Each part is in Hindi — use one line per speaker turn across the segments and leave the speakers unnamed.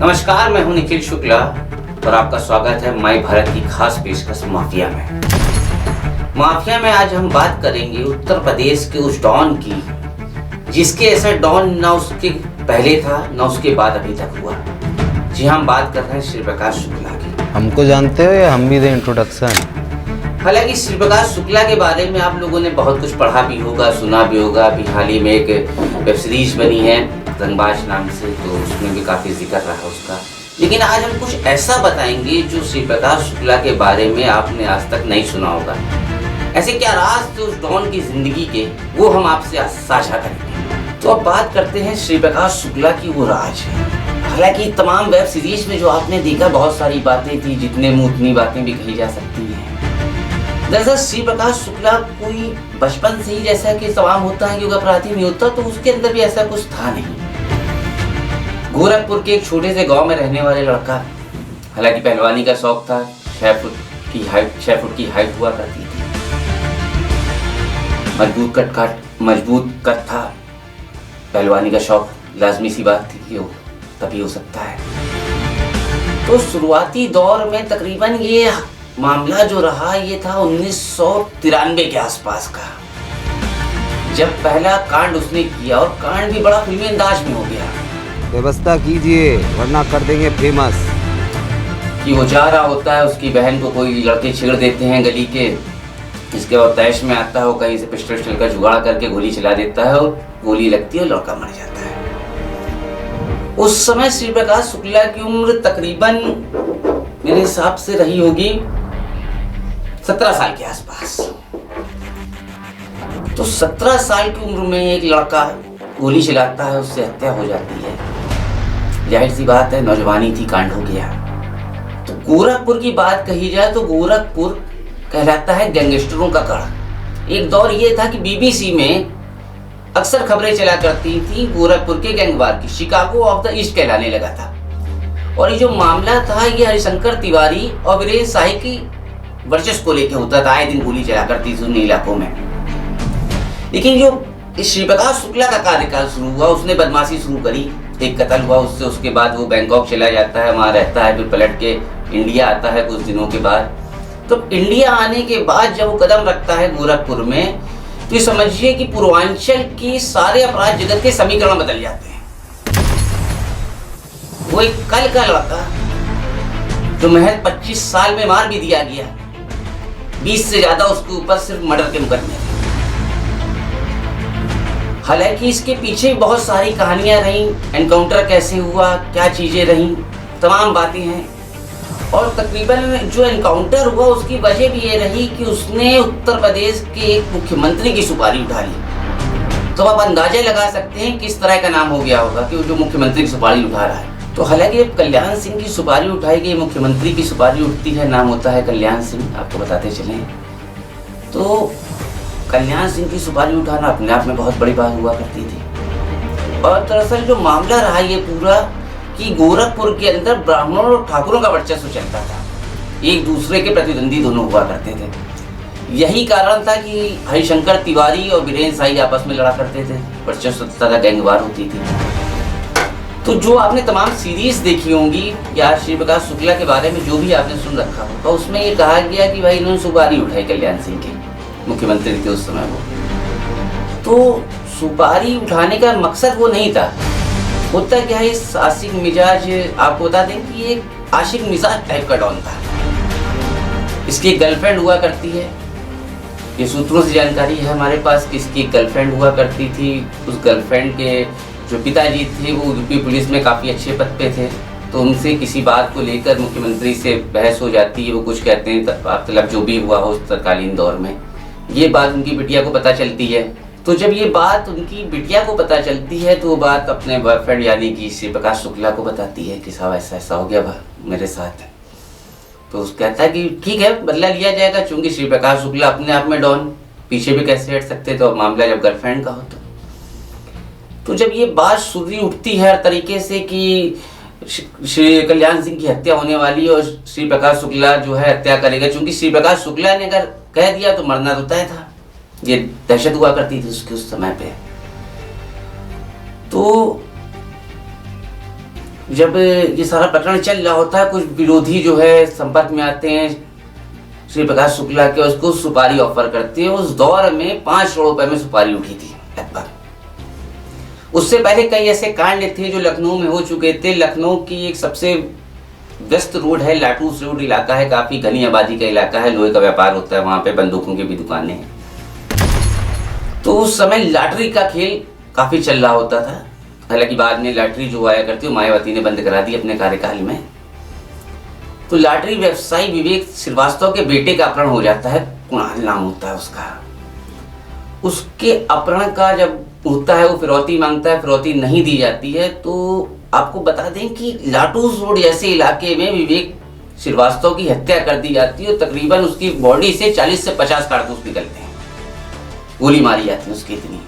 नमस्कार, मैं हूं निखिल शुक्ला और आपका स्वागत है माई भारत की खास पेशकश माफिया में। माफिया में आज हम बात करेंगे उत्तर प्रदेश के उस डॉन की जिसके ऐसा डॉन ना उसके पहले था ना उसके बाद अभी तक हुआ। जी हम बात कर रहे हैं श्री प्रकाश शुक्ला की।
हमको जानते हो या हम भी दें इंट्रोडक्शन?
हालांकि श्री प्रकाश शुक्ला के बारे में आप लोगों ने बहुत कुछ पढ़ा भी होगा, सुना भी होगा। अभी हाल ही में एक वेब सीरीज बनी है रंगबाज नाम से, तो उसमें भी काफ़ी जिक्र रहा उसका। लेकिन आज हम कुछ ऐसा बताएंगे जो श्री प्रकाश शुक्ला के बारे में आपने आज तक नहीं सुना होगा। ऐसे क्या राज थे उस डॉन की जिंदगी के, वो हम आपसे आज साझा करेंगे। तो अब बात करते हैं श्री प्रकाश शुक्ला की वो राज है। हालांकि तमाम वेब सीरीज में जो आपने देखा बहुत सारी बातें थी, जितने मुंह उतनी बातें भी कही जा सकती हैं। दरअसल श्री प्रकाश शुक्ला कोई बचपन से ही जैसा कि तमाम होता है कि अपराधी नहीं होता, तो उसके अंदर भी ऐसा कुछ था नहीं। गोरखपुर के एक छोटे से गांव में रहने वाले लड़का, हालांकि पहलवानी का शौक था। 6 फुट की हाइट हुआ करती थी। मजबूत कद था। पहलवानी का शौक लाजमी सी बात थी कि तभी हो सकता है। तो शुरुआती दौर में तकरीबन ये मामला जो रहा ये था 1993 के आसपास का, जब पहला कांड उसने किया, और कांड भी बड़ा फिल्मी अंदाज में हो गया।
व्यवस्था कीजिए वरना कर देंगे फेमस।
कि वो जा रहा होता है, उसकी बहन को कोई लड़के छेड़ देते हैं गली के, इसके बाद तैश में आता है, वो कहीं से पिस्टल का जुगाड़ करके गोली चला देता है और गोली लगती है और लड़का मर जाता है। उस समय श्री प्रकाश शुक्ला की उम्र तकरीबन मेरे हिसाब से रही होगी 17 साल के आसपास। तो 17 साल की उम्र में एक लड़का गोली चलाता है, उससे हत्या हो जाती है। जाहिर सी बात है, नौजवानी थी, कांड हो गया। तो गोरखपुर की बात कही जाए तो गोरखपुर कहलाता है गैंगस्टरों का गढ़। एक दौर ये था कि बीबीसी में अक्सर खबरें चला करती थी गोरखपुर के गैंगवार की। शिकागो ऑफ द ईस्ट कहलाने लगा था। और ये जो मामला था ये हरिशंकर तिवारी और वीरेंद्र शाही की वर्चस्व को लेकर होता था। आए दिन गोली चला करती थी उन इलाकों में। लेकिन जो श्री प्रकाश शुक्ला का कार्यकाल शुरू हुआ, उसने बदमाशी शुरू करी। एक कत्ल हुआ उससे, उसके बाद वो बैंकॉक चला जाता है, वहाँ रहता है, फिर पलट के इंडिया आता है कुछ दिनों के बाद। तो इंडिया आने के बाद जब वो कदम रखता है गोरखपुर में, तो ये समझिए कि पूर्वांचल की सारे अपराध जगत के समीकरण बदल जाते हैं। वो एक कल का लड़का जो महज 25 साल में मार भी दिया गया, 20 से ज्यादा उसके ऊपर सिर्फ मर्डर के मुकदमे थे। हालांकि इसके पीछे बहुत सारी कहानियां रही, एनकाउंटर कैसे हुआ, क्या चीजें रही, तमाम बातें हैं। और तकरीबन जो एनकाउंटर हुआ उसकी वजह भी ये रही कि उसने उत्तर प्रदेश के एक मुख्यमंत्री की सुपारी उठा ली। तो आप अंदाजा लगा सकते हैं किस तरह का नाम हो गया होगा कि वो जो मुख्यमंत्री की सुपारी उठा रहा है। तो हालांकि कल्याण सिंह की सुपारी उठाई गई, मुख्यमंत्री की सुपारी उठती है, नाम होता है कल्याण सिंह, आपको बताते चलें। तो कल्याण सिंह की सुपारी उठाना अपने आप में बहुत बड़ी बात हुआ करती थी। और दरअसल जो मामला रहा ये पूरा कि गोरखपुर के अंदर ब्राह्मणों और ठाकुरों का वर्चस्व चलता था। एक दूसरे के प्रतिद्वंदी दोनों हुआ करते थे। यही कारण था कि हरिशंकर तिवारी और वीरेंद्र शाही आपस में लड़ा करते थे, वर्चस्व तथा गैंगवार होती थी। तो जो आपने तमाम सीरीज देखी होंगी या श्री प्रकाश शुक्ला के बारे में जो भी आपने सुन रखा होगा, उसमें ये कहा गया कि भाई इन्होंने सुपारी उठाई कल्याण सिंह की, मुख्यमंत्री थे उस समय वो। तो सुपारी उठाने का मकसद वो नहीं था। होता क्या है, इस आशिक मिजाज, आपको बता दें कि ये आशिक मिजाज टाइप का डॉन था। इसकी एक गर्लफ्रेंड हुआ करती है, ये सूत्रों से जानकारी है हमारे पास कि इसकी गर्लफ्रेंड हुआ करती थी। उस गर्लफ्रेंड के जो पिताजी थे वो यूपी पुलिस में काफ़ी अच्छे पद पे थे। तो उनसे किसी बात को लेकर मुख्यमंत्री से बहस हो जाती है। वो कुछ कहते हैं, मतलब जो भी हुआ हो उस तत्कालीन दौर में, ये बात उनकी बिटिया को पता चलती है। तो जब ये बात उनकी बिटिया को पता चलती है तो वो बात अपने बॉयफ्रेंड यानी कि श्री प्रकाश शुक्ला को बताती है कि साहब ऐसा ऐसा हो गया मेरे साथ। तो उस कहता है कि ठीक है, बदला लिया जाएगा, चूंकि श्री प्रकाश शुक्ला अपने आप में डॉन, पीछे भी कैसे हट सकते। तो मामला जब गर्लफ्रेंड का हो तो जब ये बात सुर्री उठती है हर तरीके से कि श्री कल्याण सिंह की हत्या होने वाली और श्री प्रकाश शुक्ला जो है हत्या करेगा, चूंकि श्री प्रकाश शुक्ला ने अगर कह दिया तो मरना तो तय था। ये दहशत हुआ करती थी उसके उस समय पे। तो जब ये सारा प्रकरण चल रहा होता है, कुछ विरोधी जो है संपर्क में आते हैं श्री प्रकाश शुक्ला के, उसको सुपारी ऑफर करते हैं। उस दौर में 5 करोड़ रुपए में सुपारी उठी थी लगभग। उससे पहले कई ऐसे कांड थे जो लखनऊ में हो चुके थे। लखनऊ की एक सबसे व्यस्त रोड है, लाटूस रोड इलाका है, काफी घनी आबादी का इलाका है, लोहे का व्यापार होता है वहां पे, बंदूकों की भी दुकानें हैं। तो उस समय लॉटरी का खेल काफी चल रहा होता था। हालांकि बाद में लॉटरी जो आया करती है मायावती ने बंद करा दी अपने कार्यकाल में। तो लॉटरी व्यवसायी विवेक श्रीवास्तव के बेटे का अपहरण हो जाता है, कुणाल नाम होता है उसका। उसके अपहरण का जब होता है, वो फिरौती मांगता है, फिरौती नहीं दी जाती है। तो आपको बता दें कि लाटूस रोड जैसे इलाके में विवेक श्रीवास्तव की हत्या कर दी जाती है और तकरीबन उसकी बॉडी से 40 से 50 कारतूस निकलते हैं, गोली मारी जाती है उसकी इतनी।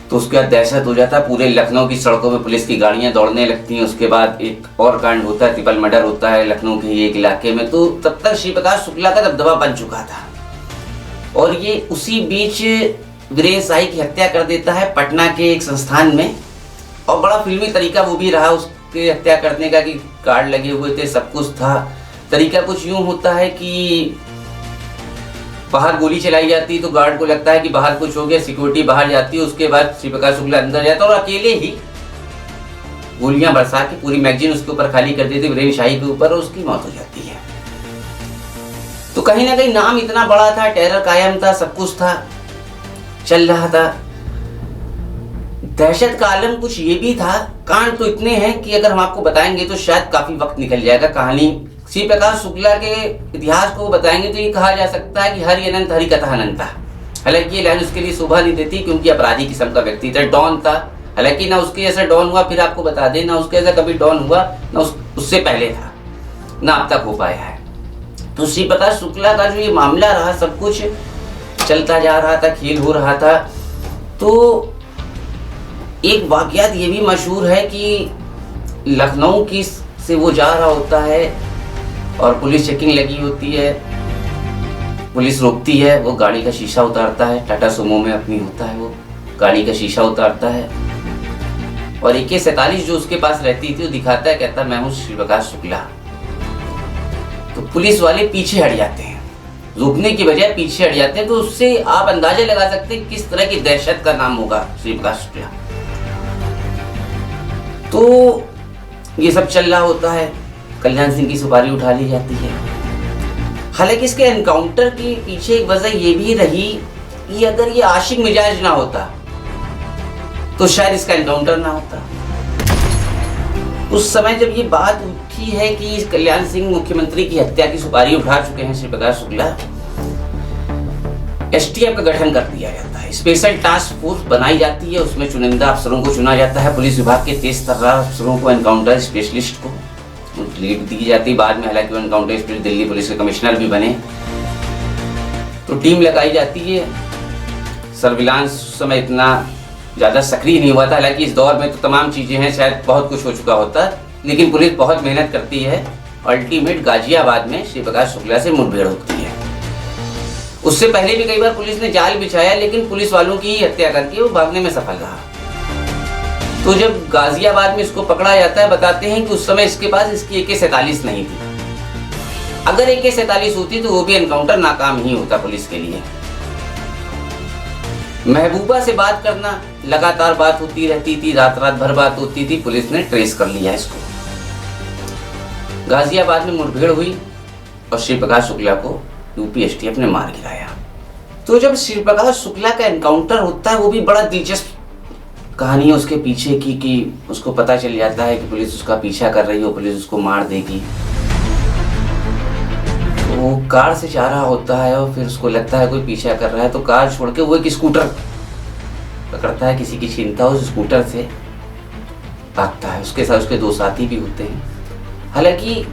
तो उसके बाद दहशत हो जाता है, पूरे लखनऊ की सड़कों में पुलिस की गाड़ियां दौड़ने लगती हैं। उसके बाद एक और कांड होता है, ट्रिपल मर्डर होता है लखनऊ के एक इलाके में। तो तब तक श्री प्रकाश शुक्ला का दबदबा बन चुका था और ये उसी बीच वीरेंद्र शाही की हत्या कर देता है पटना के एक संस्थान में। और बड़ा फिल्मी तरीका वो भी रहा उसके हत्या करने का कि कार्ड लगे हुए थे, सब कुछ था। तरीका कुछ यूं होता है कि बाहर गोली चलाई जाती है तो गार्ड को लगता है कि बाहर कुछ हो गया, सिक्योरिटी बाहर जाती है। उसके बाद श्री प्रकाश शुक्ला अंदर जाता है और अकेले ही गोलियां बरसा के पूरी मैगजीन उसके ऊपर खाली कर देती है वीरेंद्र शाही के ऊपर, और उसकी मौत हो जाती है। तो कहीं ना कहीं नाम इतना बड़ा था, टेरर कायम था, सब कुछ था, चल रहा था। दहशत का आलम कुछ ये भी था। कांड तो इतने हैं कि अगर हम आपको बताएंगे तो शायद काफी वक्त निकल जाएगा। कहानी श्री प्रकाश शुक्ला के इतिहास को बताएंगे तो ये कहा जा सकता है कि हरि अनंत हरि कथा अनंता। हालांकि ये लाइन उसके लिए शोभा नहीं देती क्योंकि अपराधी किस्म का व्यक्ति था, डॉन था। हालांकि ना उसके जैसा डॉन हुआ, फिर आपको बता दें, ना उसके जैसा कभी डॉन हुआ, ना उससे पहले था, ना अब तक हो पाया है। तो श्री प्रकाश शुक्ला का जो ये मामला रहा, सब कुछ चलता जा रहा था, खेल हो रहा था। तो एक वाकयात ये भी मशहूर है कि लखनऊ की से वो जा रहा होता है और पुलिस चेकिंग लगी होती है, पुलिस रोकती है, वो गाड़ी का शीशा उतारता है, टाटा सुमो में अपनी होता है, वो गाड़ी का शीशा उतारता है और AK-47 जो उसके पास रहती थी वो दिखाता है, कहता मैं हूँ श्री प्रकाश शुक्ला। तो पुलिस वाले पीछे हट जाते हैं, रोकने की बजाय पीछे हट जाते हैं। तो उससे आप अंदाजा लगा सकते हैं किस तरह की दहशत का नाम होगा श्री प्रकाश शुक्ला। तो ये सब चल रहा होता है, कल्याण सिंह की सुपारी उठा ली जाती है। हालांकि इसके एनकाउंटर के पीछे एक वजह ये भी रही कि अगर ये आशिक मिजाज ना होता तो शायद इसका एनकाउंटर ना होता। उस समय जब ये बात उठी है कि कल्याण सिंह मुख्यमंत्री की हत्या की सुपारी उठा चुके हैं श्री प्रकाश शुक्ला, STF का गठन कर दिया जाता है, स्पेशल टास्क फोर्स बनाई जाती है, उसमें चुनिंदा अफसरों को चुना जाता है, पुलिस विभाग के तेज तर्रार अफसरों को, एनकाउंटर स्पेशलिस्ट को लीड दी जाती है। बाद में हालांकि वो एनकाउंटर स्पेशलिस्ट दिल्ली पुलिस के कमिश्नर भी बने। तो टीम लगाई जाती है। सर्विलांस उस समय इतना ज़्यादा सक्रिय नहीं हुआ था, हालांकि इस दौर में तो तमाम चीज़ें हैं, शायद बहुत कुछ हो चुका होता, लेकिन पुलिस बहुत मेहनत करती है। अल्टीमेट गाजियाबाद में श्री प्रकाश शुक्ला से मुठभेड़ होती है। उससे पहले भी कई बार पुलिस ने जाल बिछाया, लेकिन पुलिस वालों की हत्या करके वो भागने में सफल रहा। तो जब गाजियाबाद में इसको पकड़ा जाता है, बताते हैं कि उस समय इसके पास इसकी AK-47 नहीं थी। अगर AK-47 होती तो वो भी एनकाउंटर नाकाम ही होता पुलिस के लिए। महबूबा से बात करना, लगातार बात होती रहती थी, रात रात भर बात होती थी, पुलिस ने ट्रेस कर लिया इसको। गाजियाबाद में मुठभेड़ हुई और श्री प्रकाश शुक्ला को UP STF ने मार गिराया। तो जब श्री प्रकाश शुक्ला का एनकाउंटर होता है, वो भी बड़ा दिलचस्प कहानी है उसके पीछे की कि उसको पता चल जाता है कि पुलिस उसका पीछा कर रही हो, पुलिस उसको मार देगी। तो वो कार से जा रहा होता है और फिर उसको लगता है कोई पीछा कर रहा है, तो कार छोड़ के वो एक स्कूटर पकड़ता है, किसी की चिंता उस स्कूटर से भागता है। उसके साथ उसके 2 साथी भी होते हैं। हालांकि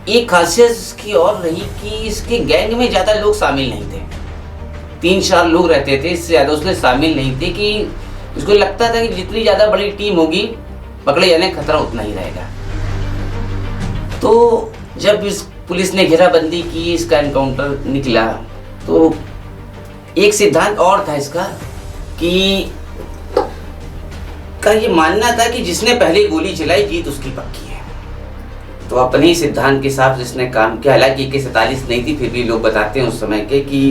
एक खासियत इसकी और रही कि इसके गैंग में ज़्यादा लोग शामिल नहीं थे, 3-4 लोग रहते थे, इससे ज़्यादा उसमें शामिल नहीं थे कि उसको लगता था कि जितनी ज़्यादा बड़ी टीम होगी पकड़े जाने का खतरा उतना ही रहेगा। तो जब इस पुलिस ने घेराबंदी की, इसका एनकाउंटर निकला, तो एक सिद्धांत और था इसका कि का ये मानना था कि जिसने पहले गोली चलाई जीत उसकी पक्की है। तो अपने ही सिद्धांत के हिसाब से इसने काम किया। हालांकि AK-47 नहीं थी, फिर भी लोग बताते हैं उस समय के कि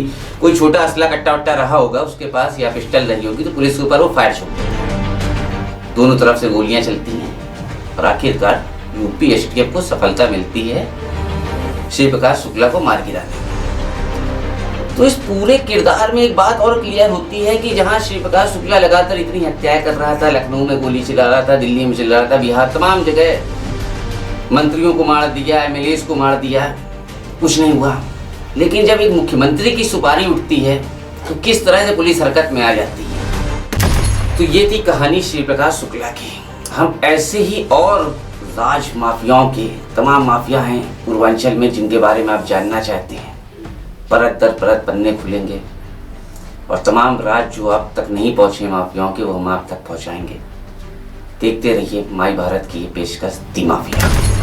कोई छोटा असला कट्टा वट्टा रहा होगा उसके पास या पिस्टल रही होगी, तो पुलिस के ऊपर वो फायर छोड़ देता। दोनों तरफ से गोलियां चलती हैं और आखिरकार यूपी STF को सफलता मिलती है शिव प्रकाश शुक्ला को मार गिराने। तो इस पूरे किरदार में एक बात और क्लियर होती है कि जहां शिव प्रकाश शुक्ला लगातार इतनी हत्याएं कर रहा था, लखनऊ में गोली चला रहा था, दिल्ली में चला रहा था, बिहार तमाम जगह मंत्रियों को मार दिया, MLAs को मार दिया, कुछ नहीं हुआ। लेकिन जब एक मुख्यमंत्री की सुपारी उठती है तो किस तरह से पुलिस हरकत में आ जाती है। तो ये थी कहानी शिव प्रकाश शुक्ला की। हम ऐसे ही और राज माफियाओं के तमाम माफिया हैं पूर्वांचल में जिनके बारे में आप जानना चाहते हैं, परत दर परत पन्ने खुलेंगे और तमाम राज जो आप तक नहीं पहुंचे माफियाओं के वो हम आप तक पहुंचाएंगे। देखते रहिए माई भारत की ये पेशकश दी माफिया।